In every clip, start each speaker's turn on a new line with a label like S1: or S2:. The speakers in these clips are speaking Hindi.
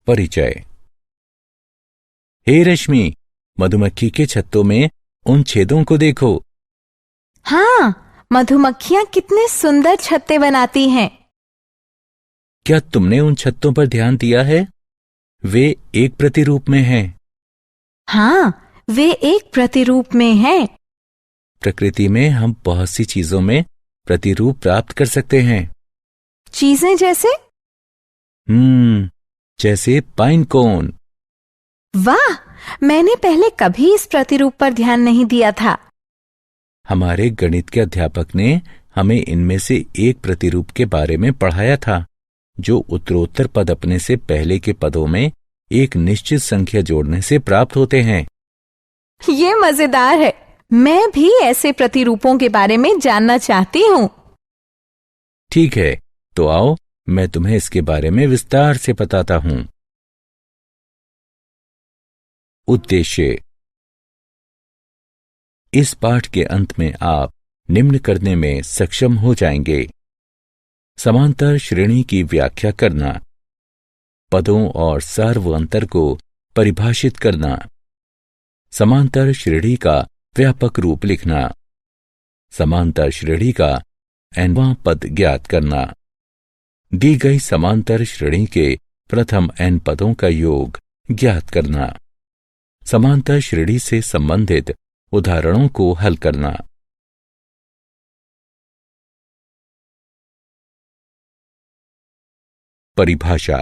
S1: परिचय। हे रश्मि, मधुमक्खी के छत्तों में उन छेदों को देखो।
S2: हाँ, मधुमक्खियाँ कितने सुंदर छत्ते बनाती हैं।
S1: क्या तुमने उन छत्तों पर ध्यान दिया है? वे एक प्रतिरूप में हैं।
S2: हाँ, वे एक प्रतिरूप में हैं।
S1: प्रकृति में हम बहुत सी चीजों में प्रतिरूप प्राप्त कर सकते हैं।
S2: चीजें जैसे?
S1: जैसे पाइन कोन।
S2: वाह, मैंने पहले कभी इस प्रतिरूप पर ध्यान नहीं दिया था।
S1: हमारे गणित के अध्यापक ने हमें इनमें से एक प्रतिरूप के बारे में पढ़ाया था, जो उत्तरोत्तर पद अपने से पहले के पदों में एक निश्चित संख्या जोड़ने से प्राप्त होते हैं।
S2: ये मजेदार है। मैं भी ऐसे प्रतिरूपों के बारे में जानना चाहती हूँ।
S1: ठीक है, तो आओ मैं तुम्हें इसके बारे में विस्तार से बताता हूं। उद्देश्य। इस पाठ के अंत में आप निम्न करने में सक्षम हो जाएंगे: समांतर श्रेणी की व्याख्या करना, पदों और सार्वअंतर को परिभाषित करना, समांतर श्रेणी का व्यापक रूप लिखना, समांतर श्रेणी का nवां पद ज्ञात करना, दी गई समांतर श्रेणी के प्रथम n पदों का योग ज्ञात करना, समांतर श्रेणी से संबंधित उदाहरणों को हल करना। परिभाषा।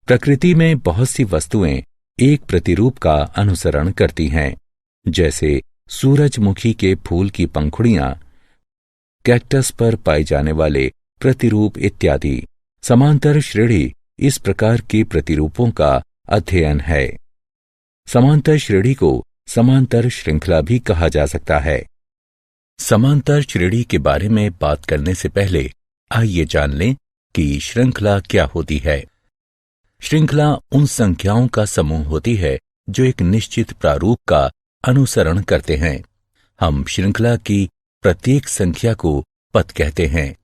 S1: प्रकृति में बहुत सी वस्तुएं एक प्रतिरूप का अनुसरण करती हैं, जैसे सूरजमुखी के फूल की पंखुड़ियां, कैक्टस पर पाए जाने वाले प्रतिरूप इत्यादि। समांतर श्रेणी इस प्रकार के प्रतिरूपों का अध्ययन है। समांतर श्रेणी को समांतर श्रृंखला भी कहा जा सकता है। समांतर श्रेणी के बारे में बात करने से पहले आइए जान लें कि श्रृंखला क्या होती है। श्रृंखला उन संख्याओं का समूह होती है जो एक निश्चित प्रारूप का अनुसरण करते हैं। हम श्रृंखला की प्रत्येक संख्या को पद कहते हैं।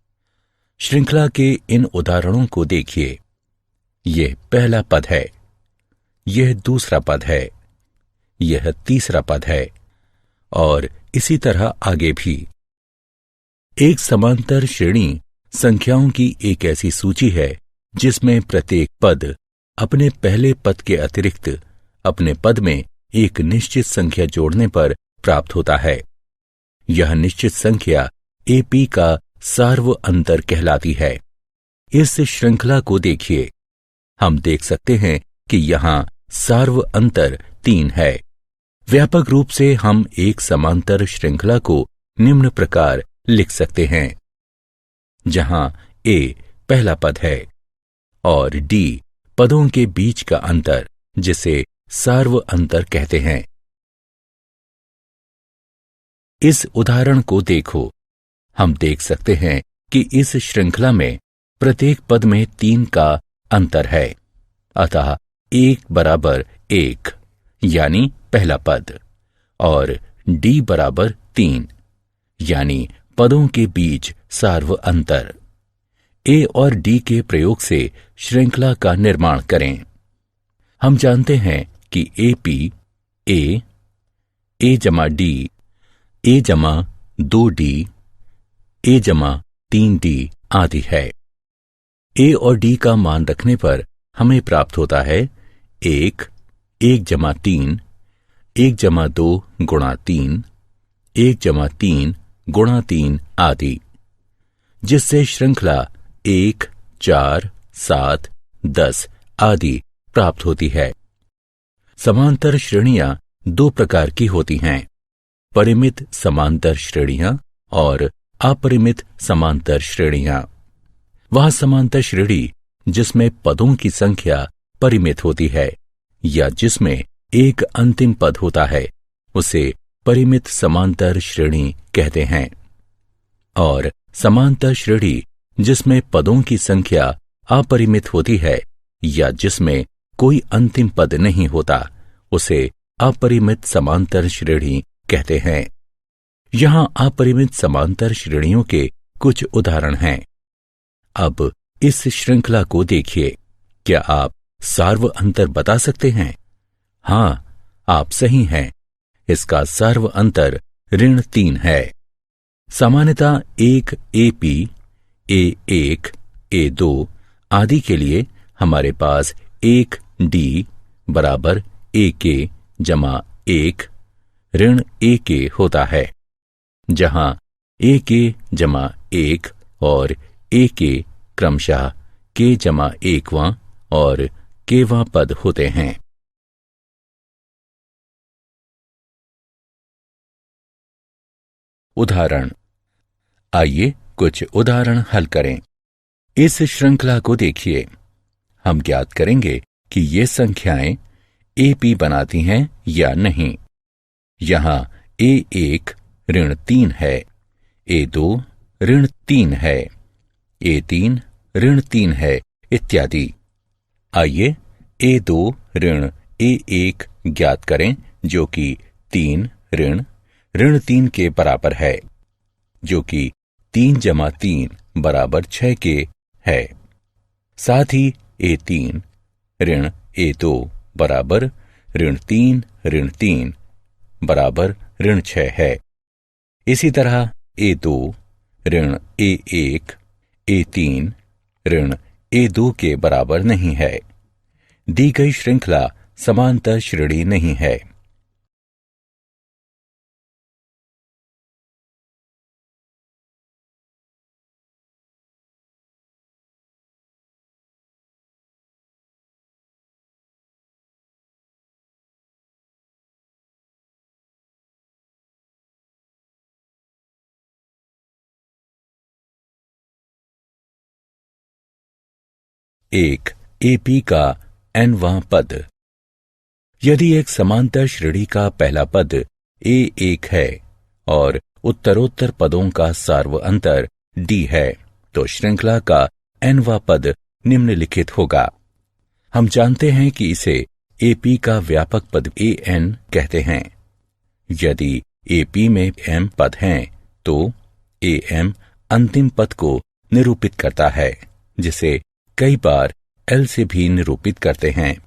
S1: श्रृंखला के इन उदाहरणों को देखिए। यह पहला पद है, यह दूसरा पद है, यह तीसरा पद है, और इसी तरह आगे भी। एक समांतर श्रेणी संख्याओं की एक ऐसी सूची है जिसमें प्रत्येक पद अपने पहले पद के अतिरिक्त अपने पद में एक निश्चित संख्या जोड़ने पर प्राप्त होता है। यह निश्चित संख्या AP का सार्वअंतर कहलाती है। इस श्रृंखला को देखिए। हम देख सकते हैं कि यहाँ सार्वअंतर 3 है। व्यापक रूप से हम एक समांतर श्रृंखला को निम्न प्रकार लिख सकते हैं, जहां A पहला पद है और D पदों के बीच का अंतर, जिसे सार्वअंतर कहते हैं। इस उदाहरण को देखो। हम देख सकते हैं कि इस श्रृंखला में प्रत्येक पद में 3 का अंतर है, अतः 1 बराबर 1 यानी पहला पद, और D बराबर 3 यानी पदों के बीच सार्वअंतर। A और D के प्रयोग से श्रृंखला का निर्माण करें। हम जानते हैं कि AP A जमा D, A जमा 2D, A जमा 3D आदि है। A और D का मान रखने पर हमें प्राप्त होता है 1 जमा 3, 1 जमा 2 गुणा 3, 1 जमा 3 गुणा 3 आदि, जिससे श्रृंखला 1, 4, 7, 10 आदि प्राप्त होती है। समांतर श्रेणियां 2 प्रकार की होती हैं: परिमित समांतर श्रेणियां और अपरिमित समांतर श्रेणियां। वह समांतर श्रेणी जिसमें पदों की संख्या परिमित होती है या जिसमें एक अंतिम पद होता है, उसे परिमित समांतर श्रेणी कहते हैं। और समांतर श्रेणी जिसमें पदों की संख्या अपरिमित होती है या जिसमें कोई अंतिम पद नहीं होता, उसे अपरिमित समांतर श्रेणी कहते हैं। यहां अपरिमित समांतर श्रेणियों के कुछ उदाहरण हैं। अब इस श्रृंखला को देखिए। क्या आप सार्व अंतर बता सकते हैं? हाँ, आप सही हैं। इसका सार्व अंतर ऋण 3 है। सामान्यतः एक AP, A1, A2 आदि के लिए हमारे पास 1D बराबर AK जमा 1 ऋण AK होता है, जहां AK जमा 1 और AK क्रमशः K जमा 1वां और Kवां पद होते हैं। उदाहरण। आइए कुछ उदाहरण हल करें। इस श्रृंखला को देखिए। हम ज्ञात करेंगे कि ये संख्याएं AP बनाती हैं या नहीं। यहां A1 ऋण 3 है, A2 ऋण 3 है, A3 ऋण 3 है, इत्यादि। आइए A2 ऋण A1 ज्ञात करें, जो कि 3 ऋण 3 के बराबर है, जो कि 3 जमा 3 बराबर 6 के है। साथ ही A3 ऋण A2 बराबर ऋण 3 बराबर ऋण 6 है। इसी तरह A2 ऋण A1 A3 ऋण A2 के बराबर नहीं है। दी गई श्रृंखला समांतर श्रेणी नहीं है। एक AP का nवां पद। यदि एक समांतर श्रेणी का पहला पद A1 है और उत्तरोत्तर पदों का सार्व अंतर D है, तो श्रृंखला का nवां पद निम्नलिखित होगा। हम जानते हैं कि इसे AP का व्यापक पद AN कहते हैं। यदि AP में M पद हैं, तो AM अंतिम पद को निरूपित करता है, जिसे कई बार L से भी निरूपित करते हैं।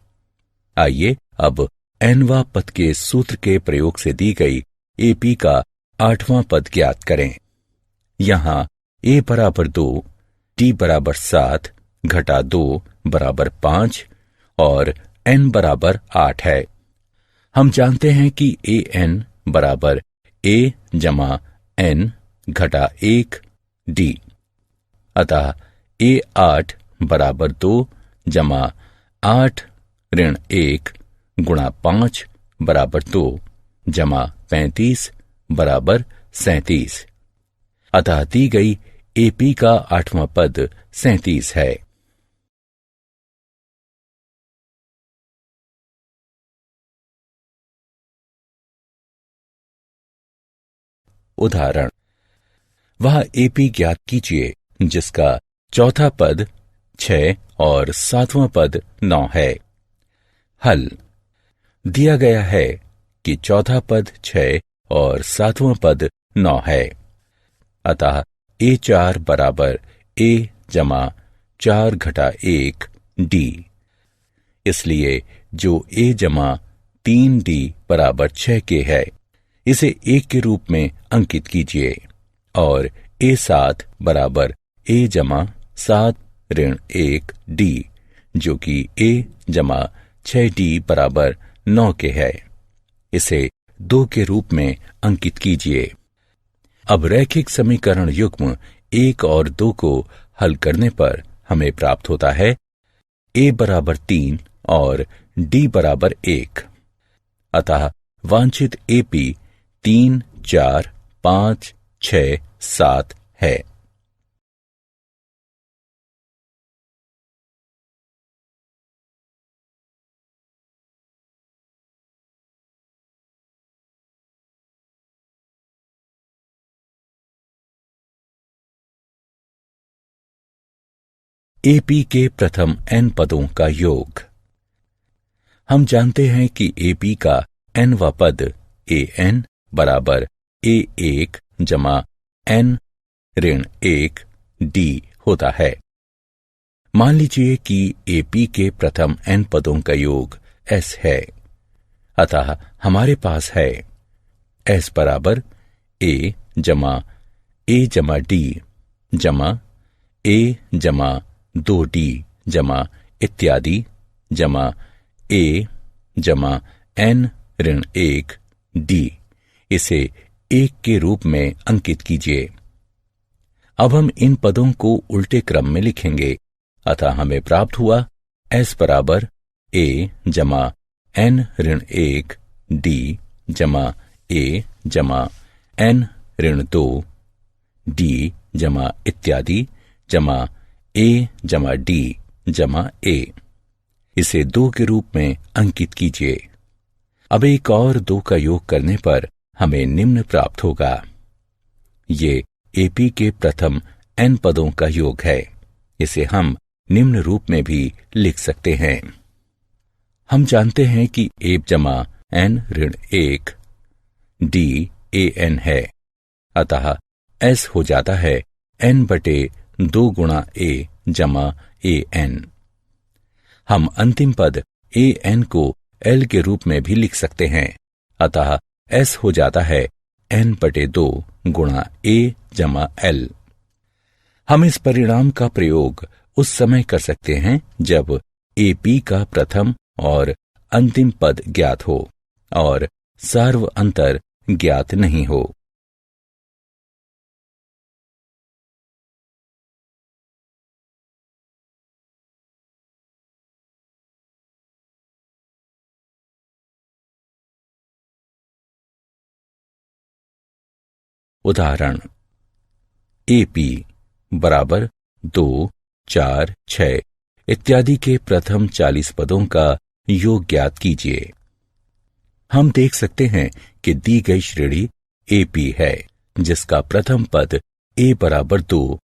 S1: आइए अब nवां पद के सूत्र के प्रयोग से दी गई AP का 8वां पद ज्ञात करें। यहां A बराबर 2, D बराबर 7, घटा 2 बराबर 5 और N बराबर 8 है। हम जानते हैं कि AN बराबर A जमा N घटा 1 D। अतः A8 बराबर 2 जमा 8 ऋण 1 गुणा 5 बराबर 2 जमा 35 बराबर 37। अतः दी गई AP का 8वां पद 37 है। उदाहरण। वह AP ज्ञात कीजिए जिसका चौथा पद 6 और 7वां पद 9 है। हल। दिया गया है कि चौथा पद 6 और 7वां पद 9 है। अतः A4 बराबर A जमा 4 घटा 1 D। इसलिए जो A जमा 3D बराबर 6 के है, इसे 1 के रूप में अंकित कीजिए और A7 बराबर A जमा 7 ऋण 1 D, जो कि A जमा 6D बराबर 9 के है, इसे 2 के रूप में अंकित कीजिए। अब रैखिक समीकरण युग्म 1 और 2 को हल करने पर हमें प्राप्त होता है A बराबर 3 और D बराबर 1। अतः वांछित AP 3, 4, 5, 6, 7 है। AP के प्रथम n पदों का योग। हम जानते हैं कि AP का nवां पद AN बराबर A1 जमा N ऋण 1 D होता है। मान लीजिए कि एपी के प्रथम n पदों का योग s है, अतः हमारे पास है s बराबर a जमा a जमा d जमा a जमा 2d जमा इत्यादि जमा a जमा n ऋण 1 d। इसे 1 के रूप में अंकित कीजिए। अब हम इन पदों को उल्टे क्रम में लिखेंगे, अतः हमें प्राप्त हुआ s बराबर a जमा n ऋण 1 d जमा a जमा n ऋण 2 d जमा इत्यादि जमा a जमा d जमा a। इसे 2 के रूप में अंकित कीजिए। अब एक और 2 का योग करने पर हमें निम्न प्राप्त होगा। ये एपी के प्रथम n पदों का योग है। इसे हम निम्न रूप में भी लिख सकते हैं। हम जानते हैं कि a जमा n ऋण 1 d a n है, अतः s हो जाता है n बटे 2 गुणा a जमा a n। हम अंतिम पद a n को l के रूप में भी लिख सकते हैं, अतः s हो जाता है n बटे 2 गुणा a जमा l। हम इस परिणाम का प्रयोग उस समय कर सकते हैं जब AP का प्रथम और अंतिम पद ज्ञात हो और सार्व अंतर ज्ञात नहीं हो। उदाहरण AP बराबर 2, 4, 6 इत्यादि के प्रथम 40 पदों का योग ज्ञात कीजिए। हम देख सकते हैं कि दी गई श्रेणी AP है, जिसका प्रथम पद A बराबर 2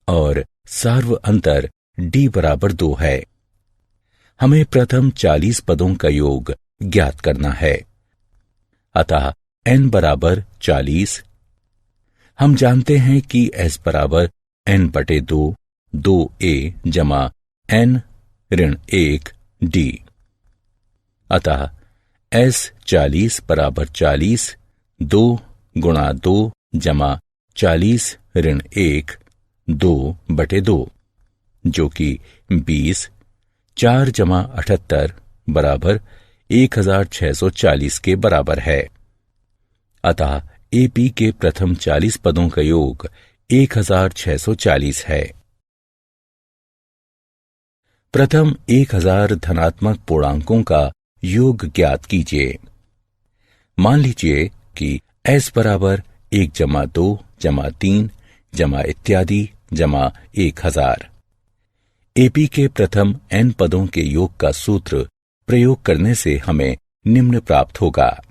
S1: और सार्व अंतर D बराबर 2 है। हमें प्रथम 40 पदों का योग ज्ञात करना है, अतः n बराबर 40। हम जानते हैं कि s बराबर n बटे 2 2a जमा n ऋण 1 d, अतः s 40 बराबर 40 2 गुणा 2 जमा 40 ऋण 1 2 बटे 2, जो कि 20 4 जमा 78 बराबर 1640 के बराबर है। अतः AP के प्रथम 40 पदों का योग 1640 है। प्रथम 1000 धनात्मक पूर्णांकों का योग ज्ञात कीजिए। मान लीजिए कि s बराबर 1 जमा 2 जमा 3 जमा इत्यादि जमा 1000। AP के प्रथम n पदों के योग का सूत्र प्रयोग करने से हमें निम्न प्राप्त होगा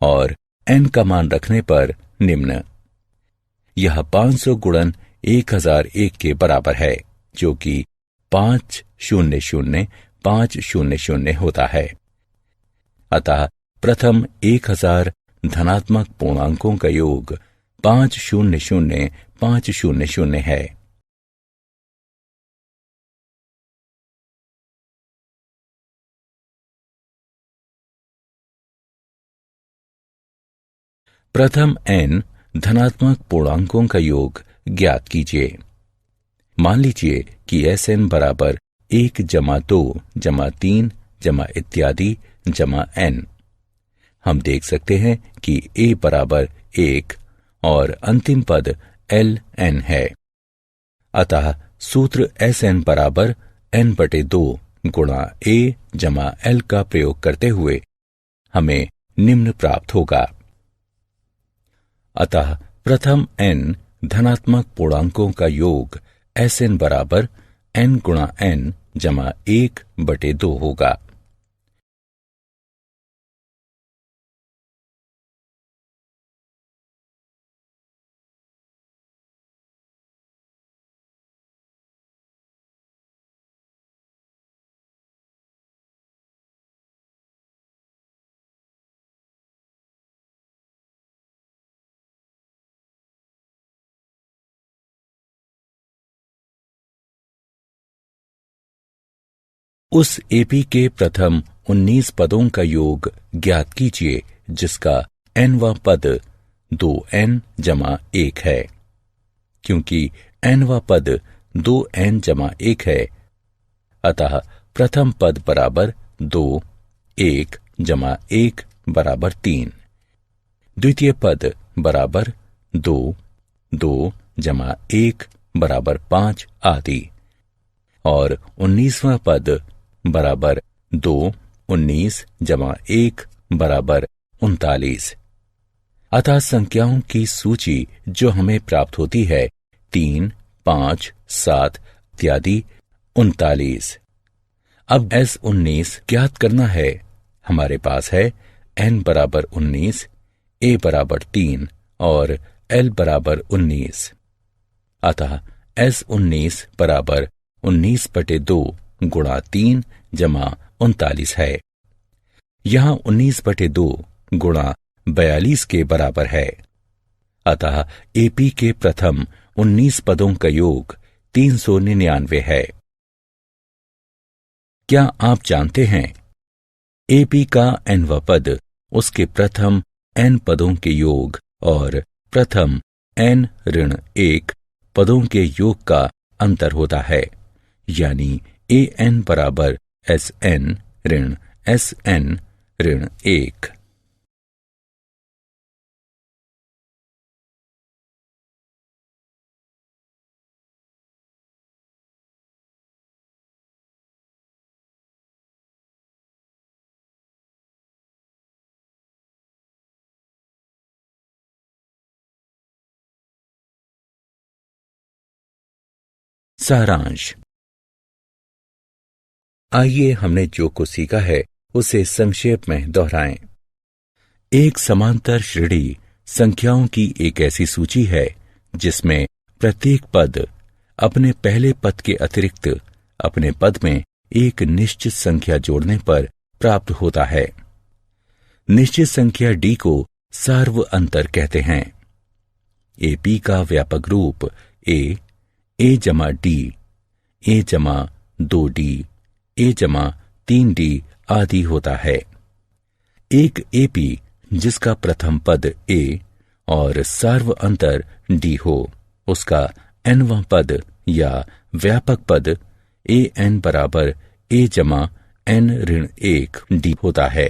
S1: और n का मान रखने पर निम्न। यह 500 गुणन 1001 के बराबर है, जो कि 500,500 होता है। अतः प्रथम 1000 धनात्मक पूर्णांकों का योग 500,500 है। प्रथम n धनात्मक पूर्णांकों का योग ज्ञात कीजिए। मान लीजिए कि Sn बराबर 1 जमा 2 जमा 3 जमा इत्यादि जमा n। हम देख सकते हैं कि a बराबर 1 और अंतिम पद ln है, अतः सूत्र Sn बराबर n बटे 2 गुणा a जमा l का प्रयोग करते हुए हमें निम्न प्राप्त होगा। अतः प्रथम n धनात्मक पूर्णांकों का योग Sn बराबर n गुणा n जमा 1 बटे 2 होगा। उस एपी के प्रथम 19 पदों का योग ज्ञात कीजिए जिसका nवां पद 2n जमा 1 है। क्योंकि nवां पद 2n जमा 1 है, अतः प्रथम पद बराबर 2, 1 जमा 1 बराबर 3, द्वितीय पद बराबर 2, 2 जमा 1 बराबर 5 आदि, और 19वां पद बराबर 2, 19 जमा 1 बराबर 39। अतः संख्याओं की सूची जो हमें प्राप्त होती है 3, 5, 7 इत्यादि 39। अब S19 ज्ञात करना है। हमारे पास है n बराबर 19, a बराबर 3 और l बराबर 19। अतः S19 बराबर 19/2 गुणा 3 जमा 39 है। यहाँ 19/2 गुणा 42 के बराबर है। अतः एपी के प्रथम 19 पदों का योग 399 है। क्या आप जानते हैं एपी का nवां पद उसके प्रथम n पदों के योग और प्रथम n-1 पदों के योग का अंतर होता है, यानी an बराबर Sn-Sn-1। सारांश। आइए हमने जो कुछ सीखा है उसे संक्षेप में दोहराएं। एक समांतर श्रेणी संख्याओं की एक ऐसी सूची है जिसमें प्रत्येक पद अपने पहले पद के अतिरिक्त अपने पद में एक निश्चित संख्या जोड़ने पर प्राप्त होता है। निश्चित संख्या d को सार्व अंतर कहते हैं। एपी का व्यापक रूप a जमा d, a जमा 2d, a जमा 3d आदि होता है। एक एपी जिसका प्रथम पद a और सार्व अंतर d हो, उसका nवां पद या व्यापक पद an बराबर a जमा n-1 d होता है।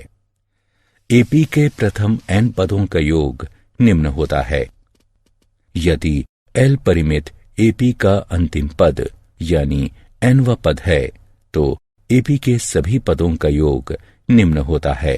S1: एपी के प्रथम n पदों का योग निम्न होता है। यदि l परिमित एपी का अंतिम पद यानी nवां पद है तो एपी के सभी पदों का योग निम्न होता है।